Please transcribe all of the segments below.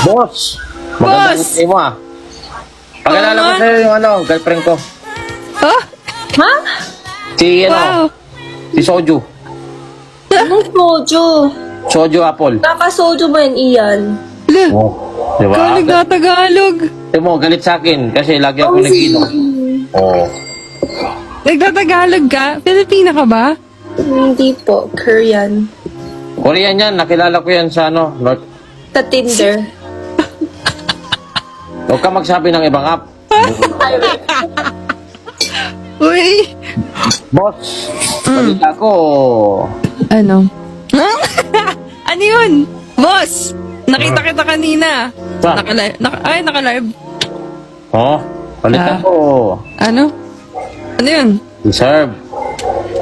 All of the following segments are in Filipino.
Boss! Boss! Magandang mo ah. Pagkalala ko sa'yo yung girlfriend ko. Oh? Ha? Si Wow. si Soju. Anong soju? Soju Apple. Kaka-soju ba yan, Ian? Ala, Oh, di ikaw ba? nagtatagalog. Ito mo, galit sa akin kasi lagi ako nag-inom. Oh. Nagtatagalog ka? Pilipina ka ba? Hindi po, Korean. Korean yan, nakilala ko yan sa North. Sa Tinder. Huwag ka magsabi ng ibang app. Uy! Boss, balita ko. Ano? Ano yun? Boss! Nakita kita kanina. Saan? Naka-live. Oh, balita Ah. ko. Ano? Ano yun? Deserve.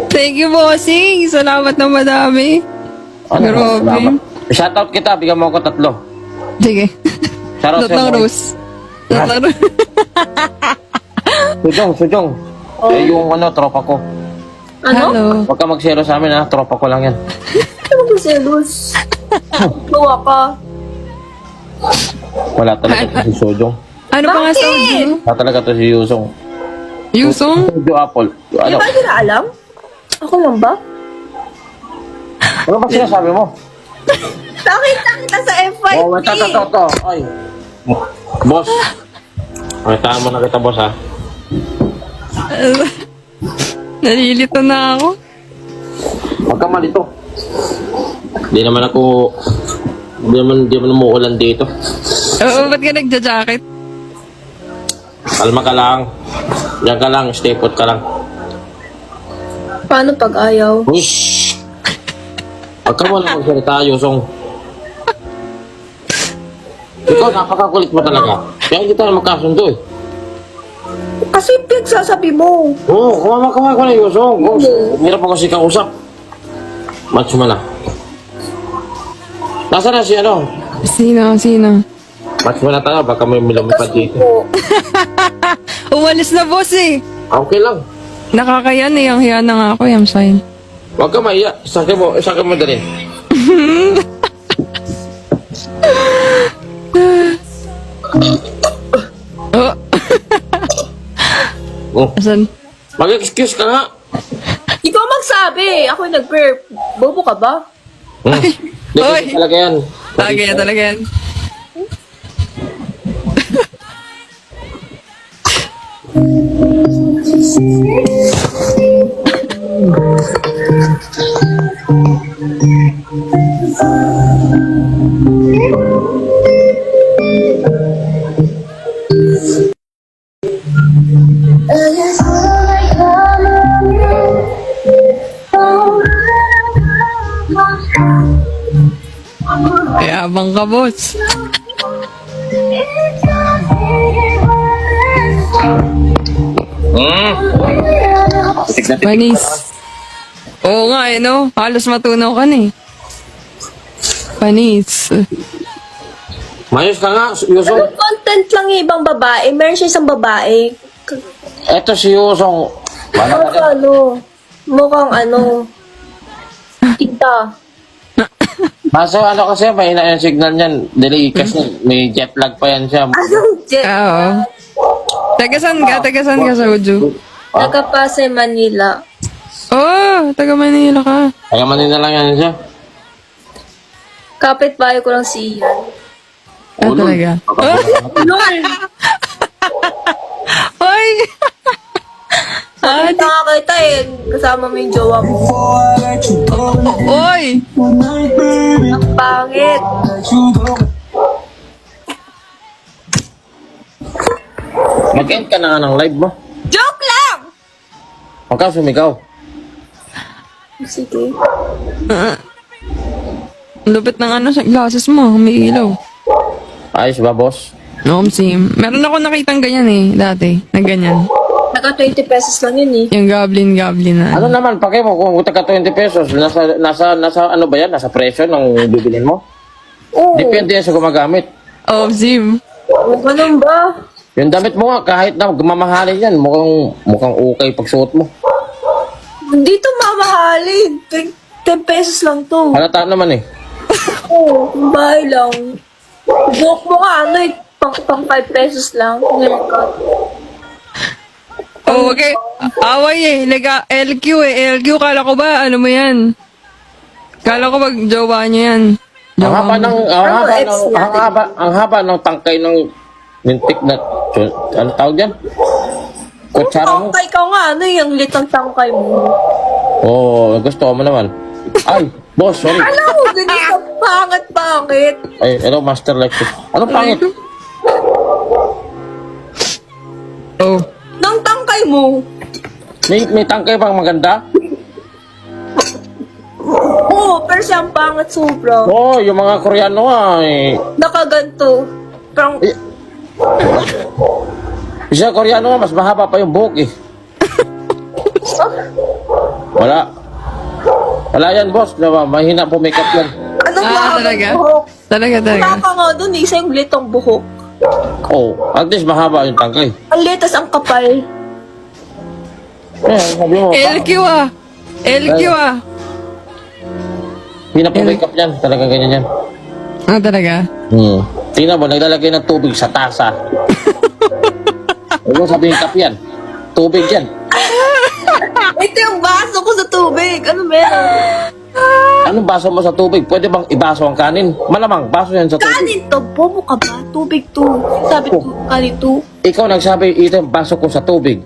Thank you, bossing. Salamat na madami. Ano? Grabe. Salamat. Shoutout kita, bigyan mo ako 3. Sige. Shoutout Lot ng sa'yo. rose. Lot ng rose. Sujong. Eh, yung tropa ko. Ano? Hello. Huwag ka magsero sa amin ha, tropa ko lang yan. Ano mo selos? Luwa ka. Wala talaga to si Sojong. Ano pa nga Bakit? soju? Wala talaga to si Yusong. Yusong? Soju Apple. Di Ano? ba nila alam? Ako lang ba? Ano ba sinasabi mo? Nakita kita sa FYP. Oh, ito. Ay. Boss. Ay, tama na kita, boss ha. Nalilito na ako. Huwag ka malito. Di naman umuulan dito. Oo, ba't ka nagja-jacket? Kalma ka lang. Diyan ka lang, stay put ka lang. Paano pag ayaw? Ush! Huwag ka muna magsalita, Yusong. Ikaw, napakakulit mo talaga. Kaya hindi tayo magkasundo eh. Kasi pinagsasabi mo. Oo, kumama ko na Yusong. Hirap ako kasi kausap. Match mo na. Nasaan na si Sino? Match mo na tayo, baka may milamipad dito. Po. Umalis na, boss eh. Okay lang. Nakakayan eh. Ang hiya na nga ako. Yung sign. Huwag ka maiya. Sakay mo din. Oh, Oh, asan? mag-excuse ka nga. Ikaw magsabi. Ako yung nag-burp. Bobo ka ba? Hindi Oy. kasi talaga yan. Talaga yan. Kaya abang ka, boss. Panis. Oo nga eh, no? Halos matunaw ka na eh. Panis. Mayos ka nga, Yusong. Anong content lang yung ibang babae? Meron siya isang babae. Eto si Yusong. Mukhang tita. Kaso kasi, mahina yung signal niyan. Delay kasi may jet lag pa yan siya. Anong jet? Oo. Tagasan ka sa Uju. Nagkapasay Manila. Oh, taga Manila ka. Kaya Manila lang yan siya. Kapit-bahay ko lang si Ian. Ah, talaga. Lol! Hoy! Sabi nga kita kasama mo yung jowa mo. Oy! Ang pangit. Mag-end ka na nga ng live mo. Joke lang! Huwag ka sumigaw. Sige. Ang lupit ng sa glasses mo, may ilaw. Ayos ba, boss? No, sim. Meron ako nakitang ganyan eh, dati. Na ganyan. Naka 20 pesos lang yun eh. Yung goblin na. Ano naman, pake mo, kung taga 20 pesos, nasa ano ba yan? Nasa presyo ng bibilin mo? Oo. Depende yan sa gumagamit. Oh, sim. Ganun ba? Yung damit mo nga, kahit na mamahalin yan, mukhang okay pag suot mo. Hindi to mamahalin. 10 pesos lang to. Halata naman eh. Oo, bahay lang. Joke mo nga, ano eh, pang 5 pesos lang. Haircut. Oh, okay. Away eh. LQ eh. LQ, kala ko ba, ano mo yan? Kala ko bag jowa niya yan. Ang haba ng, ex natin? ang haba ng tangkay ng mintik na, ano tawag yan? Kutsara mo. Tangkay ka nga, ano yung litang tangkay mo. Oo, gusto mo naman. Ay, boss, sorry. Alam mo, ganito, pangit. Ay, hello, Master Lexus. Anong pangit? Oh. Nang tangkay mo. May tangkay bang maganda? Oo, pero siyang pangit sobra. Oo, yung mga Koreano ay... Nakaganto. Parang, Isa Koreano mas mahaba pa yung buhok eh. Wala. Wala yan, boss. Diba? Mahina po makeup yan. anong mahaba talaga? buhok? Talaga. Wala ka nga dun, isa yung litong buhok. Oo, at least mahaba yung tangkay. Ang litas ang kapal. Eh, sabi mo, LQ ah. LQ ah. mahina po makeup yan. Talaga ganyan yan. Ah, talaga? Tingnan mo, naglalagay ng tubig sa tasa. Huwag mo sabihin kap yan. Tubig yan. Ito yung baso ko sa tubig. Ano meron? Anong baso mo sa tubig? Pwede bang ibaso ang kanin? Malamang, baso yan sa tubig. Kanin to, bobo ka ba? Tubig to. Sabi ko, kanin to. Ikaw nagsabi, ito yung baso ko sa tubig.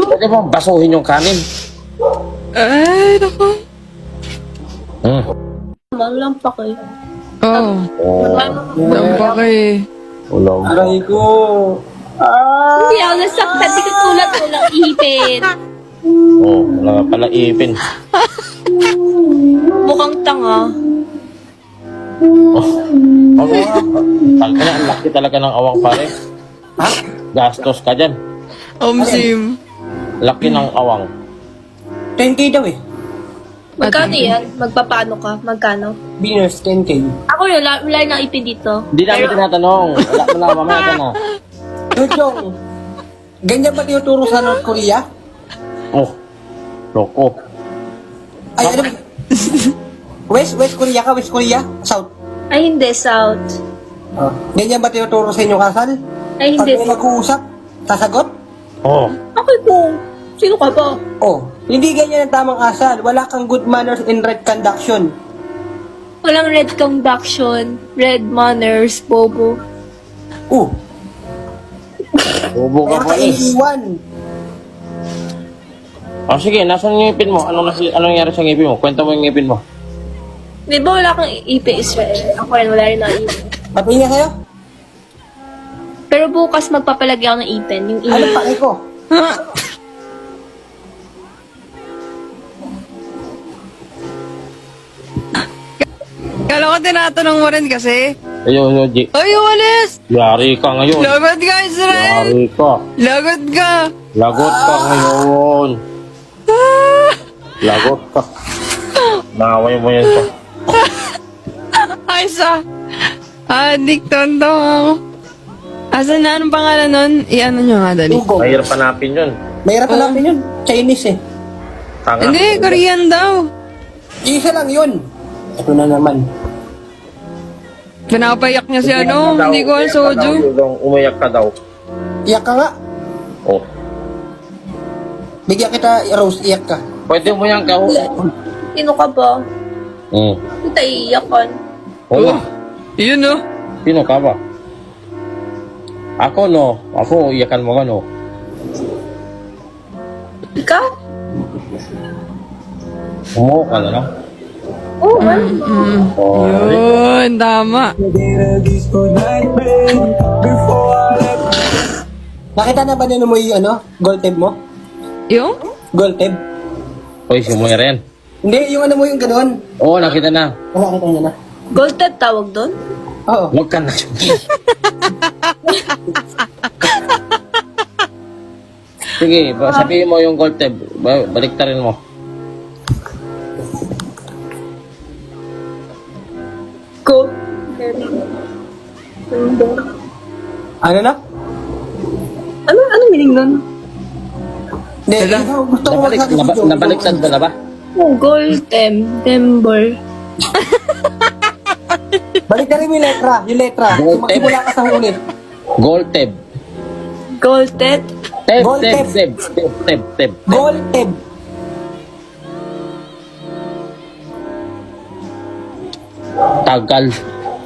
Pwede bang basuhin yung kanin? Ay, naku. Malampak eh. Oh. Dampak eh. Ulam. Aray ko. Hindi ako nasaktan. Di ka tulad mo lang ipin. Oh, wala ka pala ipin. Mukhang tanga. Ako nga. Tangka na, ang laki talaga ng awang pare. Ha? Gastos ka dyan. Sim. Laki ng awang. 10K daw eh. Magkano yan? Magpapaano ka? Magkano? Beaners, 10K. Ako wala na ipin dito. Hindi namin tinatanong. Wala mo na, mamaya ka na. Chong, ganyan ba tinuturo sa North Korea? Oh, loko. Ay, ano ba? West Korea ka? West Korea? South? Ay, hindi. South. Ganyan ba tinuturo sa inyo kasal? Ay, Pag hindi. may mag-uusap, sasagot? Oh, Ako kung sino ka ba? Oh, hindi ganyan ang tamang kasal. Wala kang good manners and right conduction. Walang red conduction, red manners, bobo. bubo ka Kaya pa ka eh. iiwan. Oh, sige, nasan yung ngipin mo? Anong nangyari sa ngipin mo? Kwenta mo yung ngipin mo. Di ba wala kang ipin Israel? Ako rin, wala rin na ipin. Patingin sa'yo? Pero bukas magpapalagay ako ng ipin. Yung Ano ipin. pa ko? Kala ko tinatanong mo rin kasi. Ayun, Yoji. Ay, umalis! Yari ka ngayon. Lagot ka, Israel! Yari ka. Lagot ka! Lagot ka ngayon. Lagot ka. Naway mo yan siya. Ay, sa... Adik, tonto ako. Asan na? Anong pangalan nun? I-ano nyo nga, dali. Hugo. Mahirap hanapin yun. Mahirap hanapin yun. Chinese eh. Tanga. Hindi, Korean daw. Isa lang yun. Ito na naman. Pinapayak niya si ano, hindi ko ang soju. Umayak ka daw. Iyak ka nga. Oh. Bigyan kita, Rose, iyak ka. Pwede mo yan ka. Sino ka ba? Hmm. Kita iiyakan. Oo. Yun no. Sino ka ba? Ako no. Ako, iyakan mo ka no. Ikaw? Umuha ka na lang. Oo, ano? Oh. Yun, tama. Nakita na ba nila mo yung ano? Gold tab mo? Yung? Gold tab? Uy, si Moira yan. Hindi, yung ano mo yung gano'n. Oo, nakita na. Nakita niya na. Gold tag tawag doon? Oo. Huwag ka na. Sige, sabihin mo yung gold tab. Baliktarin mo. Gold. Ano na? Ano meaning nun? Hindi, ikaw, gusto ko magsabi si Jojo. Nabaliktad ba na ba? Oh, gold tember. Balik na rin mo yung letra. Yung letra. Gold tape. Magsimula ka sa huli. Gold teb. Golden. Teb, Gold teb, tape. teb, teb, teb, teb. Gold tip. Tagal.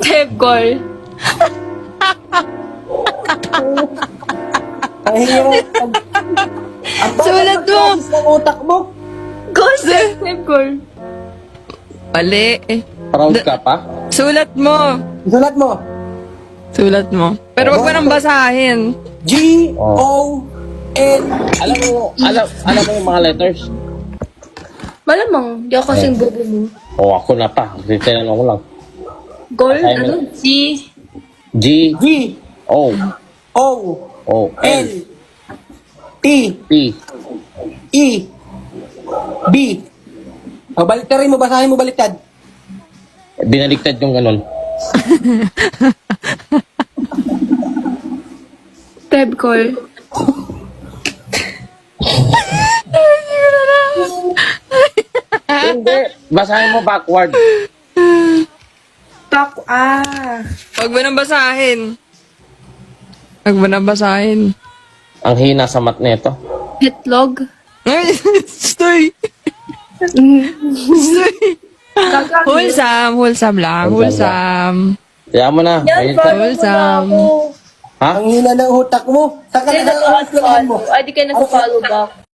Tebgol. Ang hirap. Ang Sulat mo. pagkakabis ng utak mo. Golden. Tebgol. Mali. Proud ka pa? Sulat mo. Sulat mo. Sulat mo. Pero wag mo nang basahin. G-O-N. Alam mo yung mga letters? Malamang, di ako kasing bobo mo. O ako na pa. Tinanong ko lang. Gold, Assignment. ano? G. G, O, O, L, G-O-N-T-E-B. P. O, baliktarin mo. Basahin mo baliktad. Binaliktad yung ganun. Tebgol. Hindi. Basahin mo backward. Wag mo nang basahin. Wag mo nang basahin. Ang hina sa mat nito. Hitlog. Ay, stoy. Stoy. Wholesome. Wholesome lang. Wholesome. Kaya mo na. Ayun ka. Wholesome. Ha? Ang hina ng utak mo. Saan ka Hindi na na ang mo? Ay, di kayo nag-follow back.